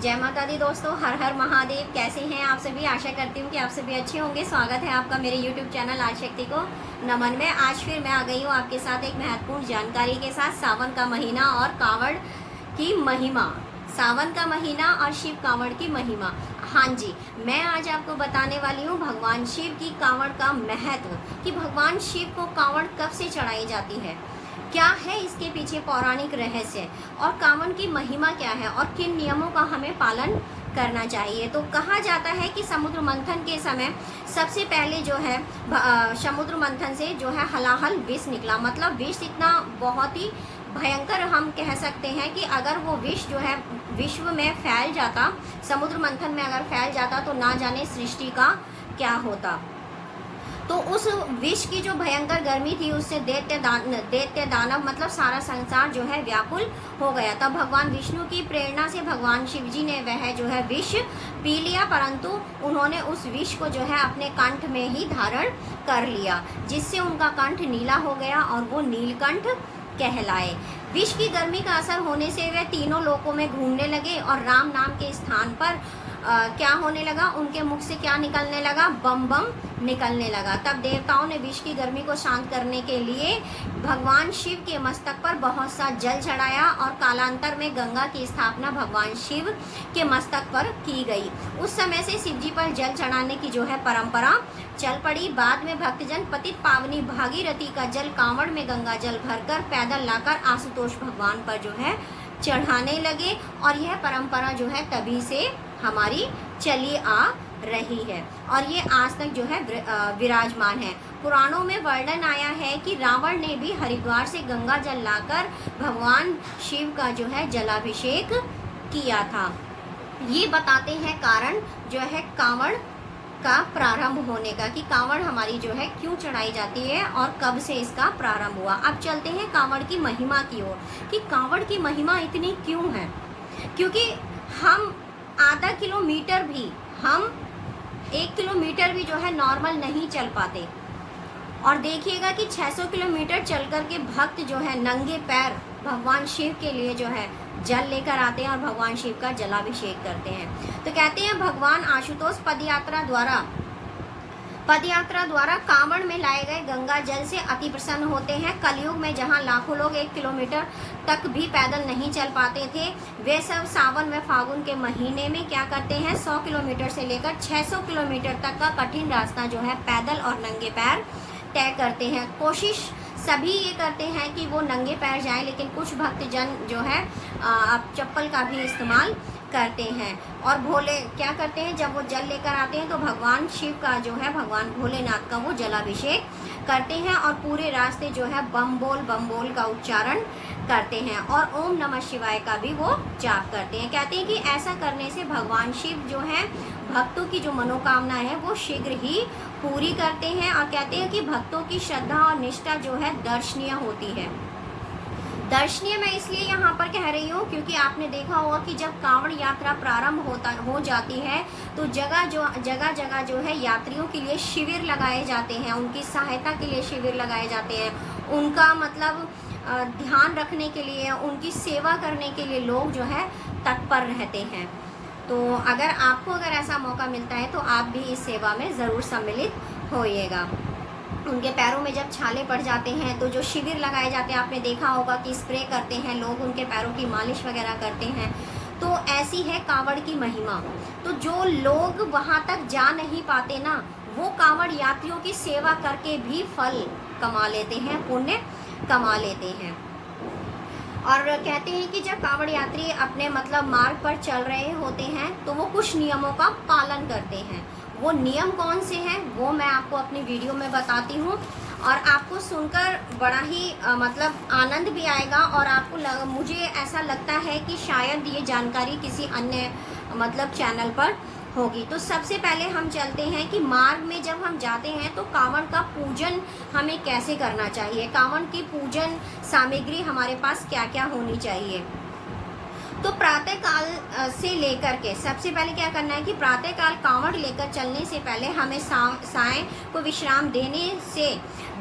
जय माता दी दोस्तों, हर हर महादेव। कैसे हैं आप सभी? आशा करती हूँ कि आप सभी अच्छे होंगे। स्वागत है आपका मेरे YouTube चैनल आदिशक्ति को नमन में। आज फिर मैं आ गई हूँ आपके साथ एक महत्वपूर्ण जानकारी के साथ। सावन का महीना और कांवड़ की महिमा, सावन का महीना और शिव कांवड़ की महिमा। हाँ जी, मैं आज आपको बताने वाली हूँ भगवान शिव की कांवड़ का महत्व, कि भगवान शिव को कांवड़ कब से चढ़ाई जाती है, क्या है इसके पीछे पौराणिक रहस्य, और कांवड़ की महिमा क्या है और किन नियमों का हमें पालन करना चाहिए। तो कहा जाता है कि समुद्र मंथन के समय सबसे पहले जो है समुद्र मंथन से जो है हलाहल विष निकला। मतलब विष इतना बहुत ही भयंकर, हम कह सकते हैं कि अगर वो विष जो है विश्व में फैल जाता, समुद्र मंथन में अगर फैल जाता तो ना जाने सृष्टि का क्या होता। तो उस विष की जो भयंकर गर्मी थी उससे दैत्य दानव मतलब सारा संसार जो है व्याकुल हो गया। तब भगवान विष्णु की प्रेरणा से भगवान शिव जी ने वह जो है विष पी लिया, परंतु उन्होंने उस विष को जो है अपने कंठ में ही धारण कर लिया, जिससे उनका कंठ नीला हो गया और वो नीलकंठ कहलाए। विष की गर्मी का असर होने से वे तीनों लोकों में घूमने लगे और राम नाम के स्थान पर क्या होने लगा, उनके मुख से क्या निकलने लगा, बम बम निकलने लगा। तब देवताओं ने विष की गर्मी को शांत करने के लिए भगवान शिव के मस्तक पर बहुत सा जल चढ़ाया और कालांतर में गंगा की स्थापना भगवान शिव के मस्तक पर की गई। उस समय से शिव जी पर जल चढ़ाने की जो है परंपरा चल पड़ी। बाद में भक्तजन पतित पावनी भागीरथी का जल कांवड़ में गंगा जल भरकर पैदल लाकर आशुतोष भगवान पर जो है चढ़ाने लगे, और यह परंपरा जो है तभी से हमारी चली आ रही है और ये आज तक जो है विराजमान है। पुराणों में वर्णन आया है कि रावण ने भी हरिद्वार से गंगा जल लाकर भगवान शिव का जो है जलाभिषेक किया था। ये बताते हैं कारण जो है कांवड़ का प्रारंभ होने का, कि कांवड़ हमारी जो है क्यों चढ़ाई जाती है और कब से इसका प्रारंभ हुआ। अब चलते हैं कांवड़ की महिमा की ओर, कि कांवड़ की महिमा इतनी क्यों है। क्योंकि हम आधा किलोमीटर भी, हम 1 किलोमीटर भी जो है नॉर्मल नहीं चल पाते, और देखिएगा कि 600 किलोमीटर चल कर के भक्त जो है नंगे पैर भगवान शिव के लिए जो है जल लेकर आते हैं और भगवान शिव का जलाभिषेक करते हैं। तो कहते हैं भगवान आशुतोष पदयात्रा द्वारा कांवड़ में लाए गए गंगा जल से अति प्रसन्न होते हैं। कलयुग में जहां लाखों लोग 1 किलोमीटर तक भी पैदल नहीं चल पाते थे, वे सब सावन व फागुन के महीने में क्या करते हैं, 100 किलोमीटर से लेकर 600 किलोमीटर तक का कठिन रास्ता जो है पैदल और नंगे पैर तय करते हैं। कोशिश सभी ये करते हैं कि वो नंगे पैर जाएं, लेकिन कुछ भक्तजन जो है अब चप्पल का भी इस्तेमाल करते हैं। और भोले क्या करते हैं, जब वो जल लेकर आते हैं तो भगवान शिव का जो है, भगवान भोलेनाथ का वो जलाभिषेक करते हैं और पूरे रास्ते जो है बम बोल का उच्चारण करते हैं और ओम नमः शिवाय का भी वो जाप करते हैं। कहते हैं कि ऐसा करने से भगवान शिव जो है भक्तों की जो मनोकामना है वो शीघ्र ही पूरी करते हैं, और कहते हैं कि भक्तों की श्रद्धा और निष्ठा जो है दर्शनीय होती है। दर्शनीय मैं इसलिए यहाँ पर कह रही हूँ क्योंकि आपने देखा होगा कि जब कांवड़ यात्रा प्रारंभ हो जाती है तो जगह जो है यात्रियों के लिए शिविर लगाए जाते हैं, उनकी सहायता के लिए शिविर लगाए जाते हैं, उनका मतलब ध्यान रखने के लिए, उनकी सेवा करने के लिए लोग जो है तत्पर रहते हैं। तो अगर ऐसा मौका मिलता है तो आप भी इस सेवा में ज़रूर सम्मिलित होइएगा। उनके पैरों में जब छाले पड़ जाते हैं तो जो शिविर लगाए जाते हैं, आपने देखा होगा कि स्प्रे करते हैं लोग, उनके पैरों की मालिश वगैरह करते हैं। तो ऐसी है कांवड़ की महिमा। तो जो लोग वहाँ तक जा नहीं पाते ना, वो कांवड़ यात्रियों की सेवा करके भी फल कमा लेते हैं, पुण्य कमा लेते हैं। और कहते हैं कि जब कांवड़ यात्री अपने मतलब मार्ग पर चल रहे होते हैं तो वो कुछ नियमों का पालन करते हैं। वो नियम कौन से हैं वो मैं आपको अपनी वीडियो में बताती हूँ, और आपको सुनकर बड़ा ही मतलब आनंद भी आएगा, और आपको मुझे ऐसा लगता है कि शायद ये जानकारी किसी अन्य मतलब चैनल पर होगी। तो सबसे पहले हम चलते हैं कि मार्ग में जब हम जाते हैं तो कांवड़ का पूजन हमें कैसे करना चाहिए, कांवड़ की पूजन सामग्री हमारे पास क्या क्या होनी चाहिए। तो प्रातः काल से लेकर के सबसे पहले क्या करना है कि प्रातः काल कांवड़ लेकर चलने से पहले हमें साय को विश्राम देने से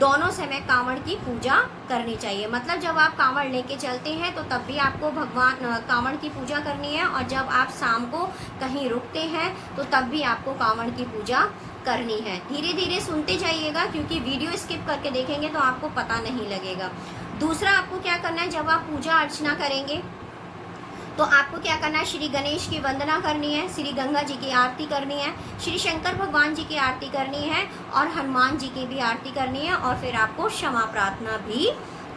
दोनों समय कांवड़ की पूजा करनी चाहिए। मतलब जब आप कांवड़ लेके चलते हैं तो तब भी आपको भगवान कांवड़ की पूजा करनी है, और जब आप शाम को कहीं रुकते हैं तो तब भी आपको कांवड़ की पूजा करनी है। धीरे धीरे सुनते जाइएगा, क्योंकि वीडियो स्किप करके देखेंगे तो आपको पता नहीं लगेगा। दूसरा आपको क्या करना है, जब आप पूजा अर्चना करेंगे तो आपको क्या करना है, श्री गणेश की वंदना करनी है, श्री गंगा जी की आरती करनी है, श्री शंकर भगवान जी की आरती करनी है, और हनुमान जी की भी आरती करनी है, और फिर आपको क्षमा प्रार्थना भी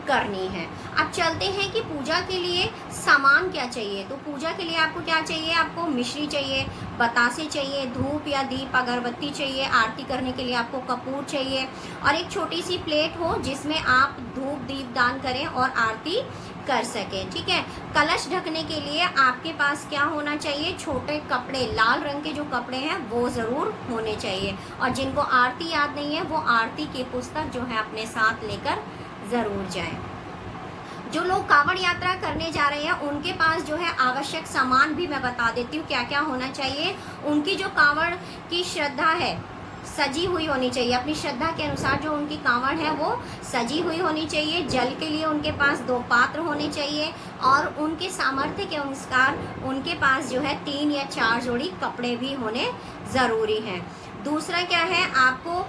करनी है। अब चलते हैं कि पूजा के लिए सामान क्या चाहिए। तो पूजा के लिए आपको क्या चाहिए, आपको मिश्री चाहिए, बतासे चाहिए, धूप या दीप अगरबत्ती चाहिए, आरती करने के लिए आपको कपूर चाहिए, और एक छोटी सी प्लेट हो जिसमें आप धूप दीप दान करें और आरती कर सकें। ठीक है। कलश ढकने के लिए आपके पास क्या होना चाहिए, छोटे कपड़े, लाल रंग के जो कपड़े हैं वो ज़रूर होने चाहिए, और जिनको आरती याद नहीं है वो आरती की पुस्तक जो है अपने साथ लेकर ज़रूर जाएं। जो लोग कांवड़ यात्रा करने जा रहे हैं उनके पास जो है आवश्यक सामान भी मैं बता देती हूँ क्या क्या होना चाहिए। उनकी जो कांवड़ की श्रद्धा है सजी हुई होनी चाहिए, अपनी श्रद्धा के अनुसार जो उनकी कांवड़ है वो सजी हुई होनी चाहिए। जल के लिए उनके पास 2 पात्र होने चाहिए, और उनके सामर्थ्य के अनुसार उनके पास जो है 3 या 4 जोड़ी कपड़े भी होने ज़रूरी हैं। दूसरा क्या है, आपको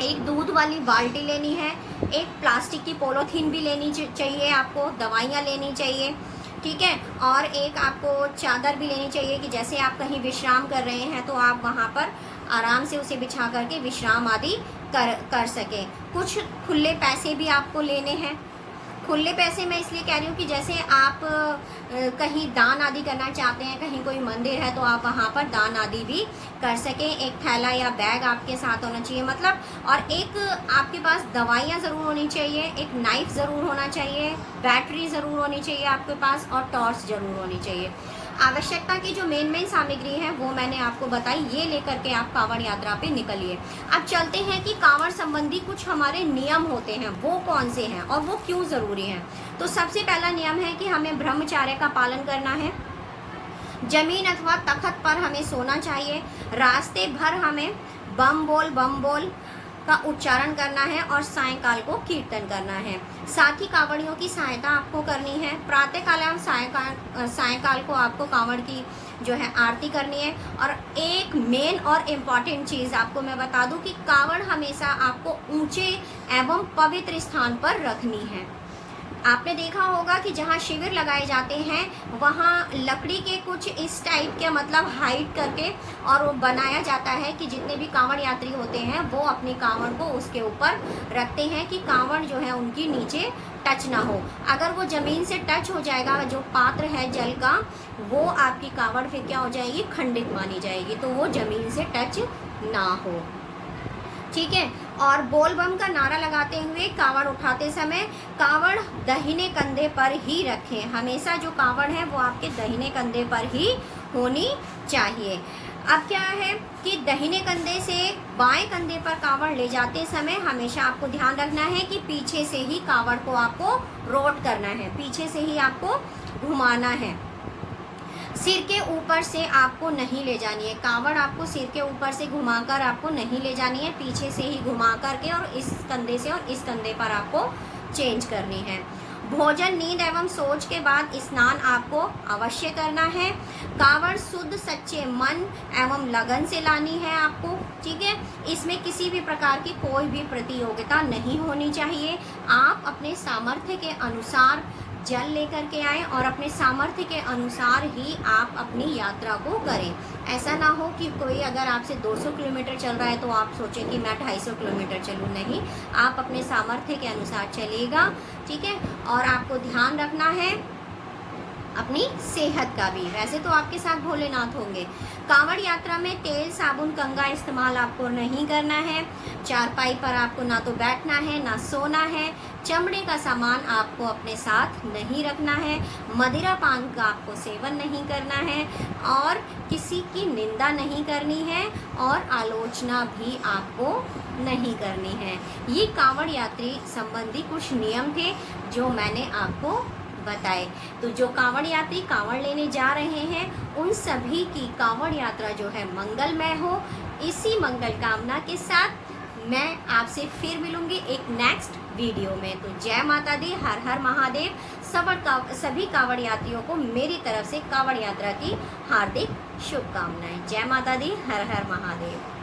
एक दूध वाली बाल्टी लेनी है, एक प्लास्टिक की पॉलीथीन भी लेनी चाहिए, आपको दवाइयाँ लेनी चाहिए। ठीक है। और एक आपको चादर भी लेनी चाहिए कि जैसे आप कहीं विश्राम कर रहे हैं तो आप वहाँ पर आराम से उसे बिछा करके विश्राम आदि कर सकें। कुछ खुले पैसे भी आपको लेने हैं। खुले पैसे मैं इसलिए कह रही हूँ कि जैसे आप कहीं दान आदि करना चाहते हैं, कहीं कोई मंदिर है तो आप वहाँ पर दान आदि भी कर सकें। एक थैला या बैग आपके साथ होना चाहिए, मतलब, और एक आपके पास दवाइयाँ ज़रूर होनी चाहिए, एक नाइफ ज़रूर होना चाहिए, बैटरी ज़रूर होनी चाहिए आपके पास, और टॉर्च ज़रूर होनी चाहिए। आवश्यकता की जो मेन सामग्री है वो मैंने आपको बताई, ये लेकर के आप कांवड़ यात्रा पे निकलिए। अब चलते हैं कि कांवड़ संबंधी कुछ हमारे नियम होते हैं, वो कौन से हैं और वो क्यों ज़रूरी हैं। तो सबसे पहला नियम है कि हमें ब्रह्मचर्य का पालन करना है। जमीन अथवा तख्त पर हमें सोना चाहिए। रास्ते भर हमें बम बोल का उच्चारण करना है, और सायंकाल को कीर्तन करना है। साथ ही कांवड़ियों की सहायता आपको करनी है। प्रातःकाल एवं सायंकाल को आपको कांवड़ की जो है आरती करनी है। और एक मेन और इम्पॉर्टेंट चीज़ आपको मैं बता दूं कि कांवड़ हमेशा आपको ऊंचे एवं पवित्र स्थान पर रखनी है। आपने देखा होगा कि जहाँ शिविर लगाए जाते हैं वहाँ लकड़ी के कुछ इस टाइप के, मतलब हाइट करके, और वो बनाया जाता है कि जितने भी कांवड़ यात्री होते हैं वो अपनी कांवड़ को उसके ऊपर रखते हैं कि कांवड़ जो है उनकी नीचे टच ना हो। अगर वो ज़मीन से टच हो जाएगा, जो पात्र है जल का, वो आपकी कांवड़ फिर क्या हो जाएगी, खंडित मानी जाएगी। तो वो ज़मीन से टच ना हो। ठीक है। और बोल बम का नारा लगाते हुए कांवड़ उठाते समय कांवड़ दाहिने कंधे पर ही रखें। हमेशा जो कांवड़ है वो आपके दाहिने कंधे पर ही होनी चाहिए। अब क्या है कि दाहिने कंधे से बाएं कंधे पर कांवड़ ले जाते समय हमेशा आपको ध्यान रखना है कि पीछे से ही कांवड़ को आपको रोट करना है, पीछे से ही आपको घुमाना है। सिर के ऊपर से आपको नहीं ले जानी है कांवड़, आपको सिर के ऊपर से घुमाकर आपको नहीं ले जानी है, पीछे से ही घुमा करके और इस कंधे से और इस कंधे पर आपको चेंज करनी है। भोजन, नींद एवं सोच के बाद स्नान आपको अवश्य करना है। कांवड़ शुद्ध सच्चे मन एवं लगन से लानी है आपको। ठीक है। इसमें किसी भी प्रकार की कोई भी प्रतियोगिता नहीं होनी चाहिए। आप अपने सामर्थ्य के अनुसार जल लेकर के आए और अपने सामर्थ्य के अनुसार ही आप अपनी यात्रा को करें। ऐसा ना हो कि कोई अगर आपसे 200 किलोमीटर चल रहा है तो आप सोचें कि मैं 250 किलोमीटर चलूँ। नहीं, आप अपने सामर्थ्य के अनुसार चलिएगा। ठीक है। और आपको ध्यान रखना है अपनी सेहत का भी। वैसे तो आपके साथ भोलेनाथ होंगे। कांवड़ यात्रा में तेल, साबुन, कंघा इस्तेमाल आपको नहीं करना है। चारपाई पर आपको ना तो बैठना है ना सोना है। चमड़े का सामान आपको अपने साथ नहीं रखना है। मदिरा पान का आपको सेवन नहीं करना है और किसी की निंदा नहीं करनी है और आलोचना भी आपको नहीं करनी है। ये कांवड़ यात्री संबंधी कुछ नियम थे जो मैंने आपको बताए। तो जो कांवड़ यात्री कांवड़ लेने जा रहे हैं उन सभी की कांवड़ यात्रा जो है मंगलमय हो। इसी मंगल कामना के साथ मैं आपसे फिर मिलूंगी एक नेक्स्ट वीडियो में। तो जय माता दी, हर हर महादेव। सभी कांवड़ यात्रियों को मेरी तरफ से कांवड़ यात्रा की हार्दिक शुभकामनाएं। जय माता दी, हर हर महादेव।